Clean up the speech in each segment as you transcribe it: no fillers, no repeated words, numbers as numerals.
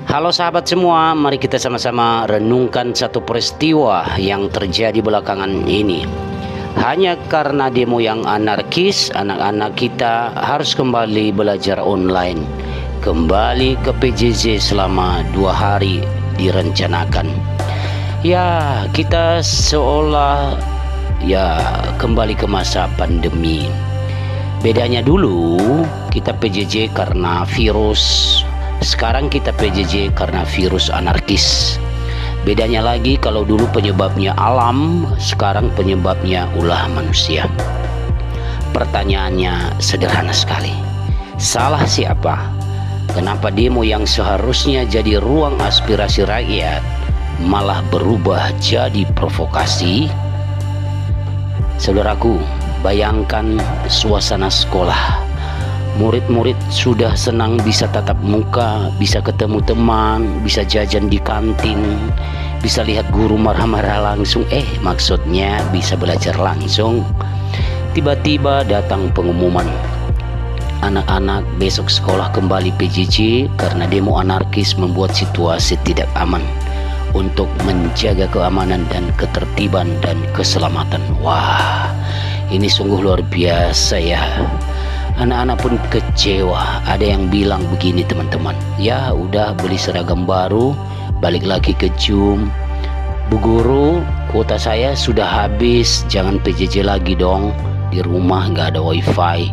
Halo sahabat semua, mari kita sama-sama renungkan satu peristiwa yang terjadi belakangan ini. Hanya karena demo yang anarkis, anak-anak kita harus kembali belajar online. Kembali ke PJJ selama 2 hari direncanakan. Ya, kita seolah kembali ke masa pandemi. Bedanya dulu kita PJJ karena virus, sekarang kita PJJ karena virus anarkis. Bedanya lagi, kalau dulu penyebabnya alam, sekarang penyebabnya ulah manusia. Pertanyaannya sederhana sekali. Salah siapa? Kenapa demo yang seharusnya jadi ruang aspirasi rakyat malah berubah jadi provokasi? Saudaraku, bayangkan suasana sekolah. Murid-murid sudah senang bisa tatap muka, bisa ketemu teman, bisa jajan di kantin, bisa lihat guru marah-marah langsung. Maksudnya bisa belajar langsung. Tiba-tiba datang pengumuman, anak-anak besok sekolah kembali PJJ karena demo anarkis membuat situasi tidak aman. Untuk menjaga keamanan dan ketertiban dan keselamatan. Wah, ini sungguh luar biasa ya. Anak-anak pun kecewa. Ada yang bilang begini teman-teman, ya udah beli seragam baru, balik lagi ke Zoom. Bu guru, kuota saya sudah habis, jangan PJJ lagi dong, di rumah nggak ada wifi.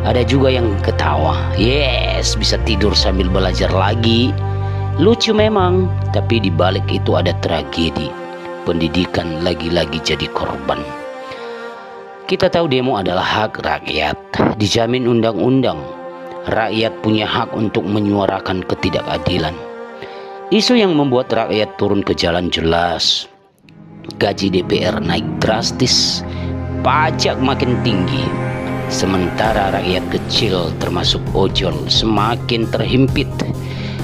Ada juga yang ketawa, yes bisa tidur sambil belajar lagi. Lucu memang, tapi di balik itu ada tragedi. Pendidikan lagi-lagi jadi korban. Kita tahu demo adalah hak rakyat, dijamin undang-undang. Rakyat punya hak untuk menyuarakan ketidakadilan. Isu yang membuat rakyat turun ke jalan jelas. Gaji DPR naik drastis, pajak makin tinggi. Sementara rakyat kecil termasuk ojol semakin terhimpit.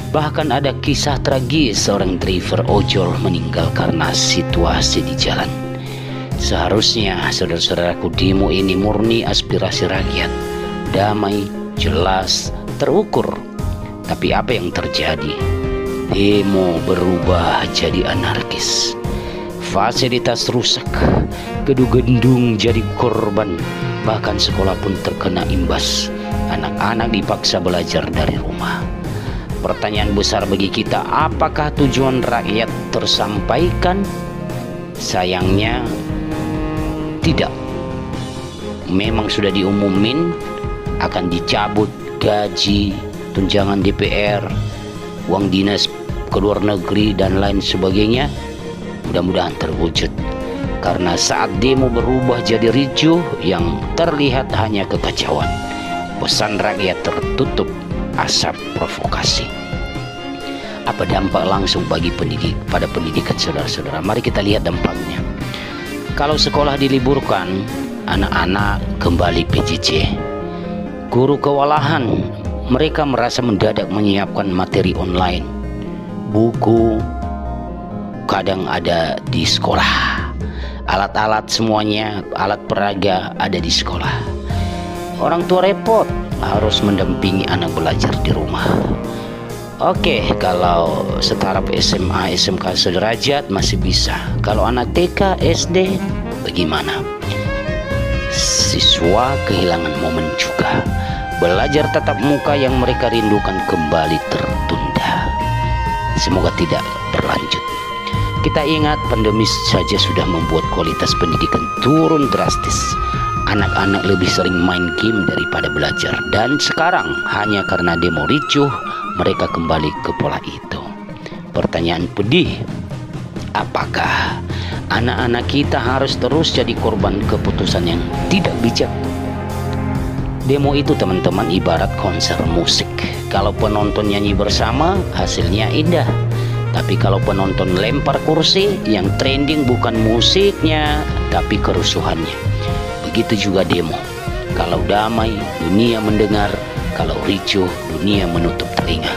Bahkan ada kisah tragis seorang driver ojol meninggal karena situasi di jalan. Seharusnya saudara-saudaraku, demo ini murni aspirasi rakyat, damai, jelas, terukur. Tapi apa yang terjadi? Demo berubah jadi anarkis. Fasilitas rusak, gedung-gedung jadi korban, bahkan sekolah pun terkena imbas. Anak-anak dipaksa belajar dari rumah. Pertanyaan besar bagi kita, apakah tujuan rakyat tersampaikan? Sayangnya tidak. Memang sudah diumumin akan dicabut gaji, tunjangan DPR, uang dinas ke luar negeri dan lain sebagainya. Mudah-mudahan terwujud. Karena saat demo berubah jadi ricuh, yang terlihat hanya kekacauan. Pesan rakyat tertutup, asap provokasi. Apa dampak langsung pada pendidikan saudara-saudara? Mari kita lihat dampaknya. Kalau sekolah diliburkan, anak-anak kembali PJJ. Guru kewalahan, mereka merasa mendadak menyiapkan materi online. Buku kadang ada di sekolah. Alat-alat semuanya, alat peraga ada di sekolah. Orang tua repot, harus mendampingi anak belajar di rumah. Oke, kalau setaraf SMA, SMK sederajat masih bisa. Kalau anak TK, SD, bagaimana? Siswa kehilangan momen juga. Belajar tatap muka yang mereka rindukan kembali tertunda. Semoga tidak berlanjut. Kita ingat pandemi saja sudah membuat kualitas pendidikan turun drastis. Anak-anak lebih sering main game daripada belajar. Dan sekarang hanya karena demo ricuh, mereka kembali ke pola itu. Pertanyaan pedih, apakah anak-anak kita harus terus jadi korban keputusan yang tidak bijak? Demo itu teman-teman ibarat konser musik. Kalau penonton nyanyi bersama, hasilnya indah. Tapi kalau penonton lempar kursi, yang trending bukan musiknya, tapi kerusuhannya. Begitu juga demo. Kalau damai, dunia mendengar. Kalau ricuh, dunia menutup telinga.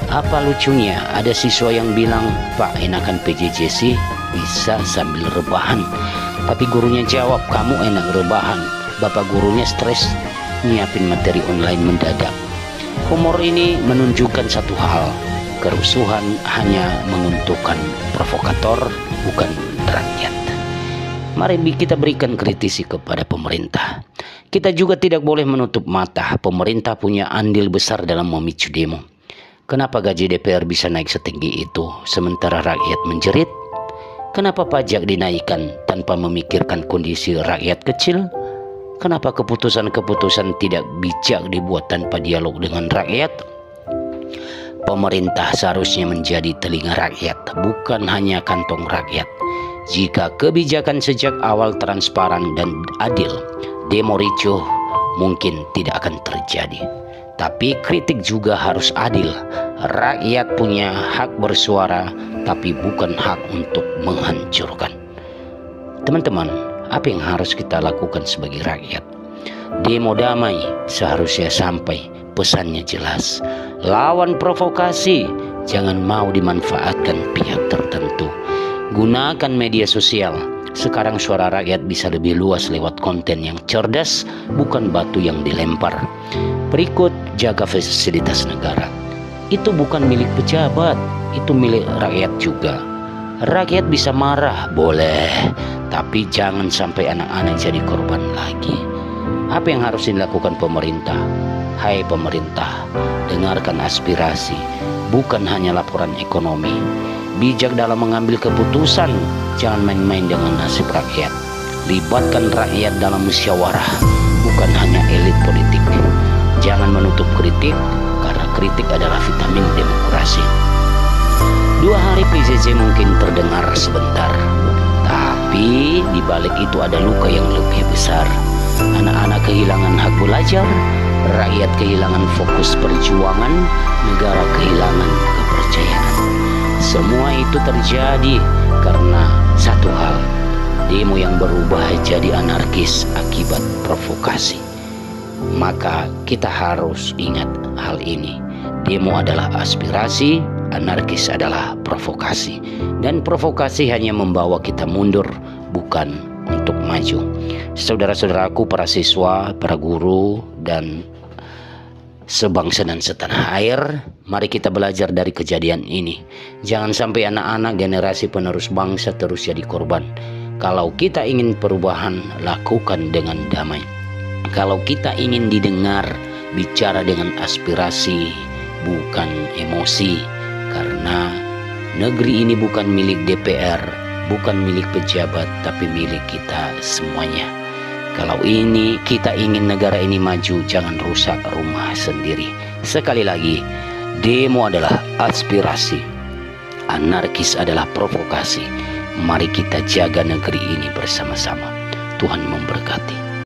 Apa lucunya, ada siswa yang bilang, Pak, enakan PJJ sih, bisa sambil rebahan. Tapi gurunya jawab, kamu enak rebahan. Bapak gurunya stres nyiapin materi online mendadak. Humor ini menunjukkan satu hal, kerusuhan hanya menguntungkan provokator, bukan rakyat. Mari kita berikan kritisi kepada pemerintah. Kita juga tidak boleh menutup mata, pemerintah punya andil besar dalam memicu demo. Kenapa gaji DPR bisa naik setinggi itu sementara rakyat menjerit? Kenapa pajak dinaikkan tanpa memikirkan kondisi rakyat kecil? Kenapa keputusan-keputusan tidak bijak dibuat tanpa dialog dengan rakyat? Pemerintah seharusnya menjadi telinga rakyat, bukan hanya kantong rakyat. Jika kebijakan sejak awal transparan dan adil, demo ricuh mungkin tidak akan terjadi. Tapi kritik juga harus adil. Rakyat punya hak bersuara, tapi bukan hak untuk menghancurkan. Teman-teman, apa yang harus kita lakukan sebagai rakyat? Demo damai seharusnya sampai pesannya jelas. Lawan provokasi, jangan mau dimanfaatkan pihak tertentu. Gunakan media sosial. Sekarang suara rakyat bisa lebih luas lewat konten yang cerdas, bukan batu yang dilempar. Berikut, jaga fasilitas negara. Itu bukan milik pejabat, itu milik rakyat juga. Rakyat bisa marah, boleh, tapi jangan sampai anak-anak jadi korban lagi. Apa yang harus dilakukan pemerintah? Hai pemerintah, dengarkan aspirasi, bukan hanya laporan ekonomi. Bijak dalam mengambil keputusan, jangan main-main dengan nasib rakyat. Libatkan rakyat dalam musyawarah, bukan hanya elit politik. Jangan menutup kritik, karena kritik adalah vitamin demokrasi. 2 hari PJJ mungkin terdengar sebentar, tapi di balik itu ada luka yang lebih besar. Anak-anak kehilangan hak belajar, rakyat kehilangan fokus perjuangan, negara kehilangan kepercayaan. Semua itu terjadi karena satu hal, demo yang berubah jadi anarkis akibat provokasi. Maka kita harus ingat hal ini. Demo adalah aspirasi, anarkis adalah provokasi. Dan provokasi hanya membawa kita mundur, bukan untuk maju. Saudara-saudaraku, para siswa, para guru, dan sebangsa dan setanah air, mari kita belajar dari kejadian ini. Jangan sampai anak-anak generasi penerus bangsa terus jadi korban. Kalau kita ingin perubahan, lakukan dengan damai. Kalau kita ingin didengar, bicara dengan aspirasi, bukan emosi. Karena negeri ini bukan milik DPR, bukan milik pejabat, tapi milik kita semuanya. Kalau kita ingin negara ini maju, jangan rusak rumah sendiri. Sekali lagi, demo adalah aspirasi, anarkis adalah provokasi. Mari kita jaga negeri ini bersama-sama. Tuhan memberkati.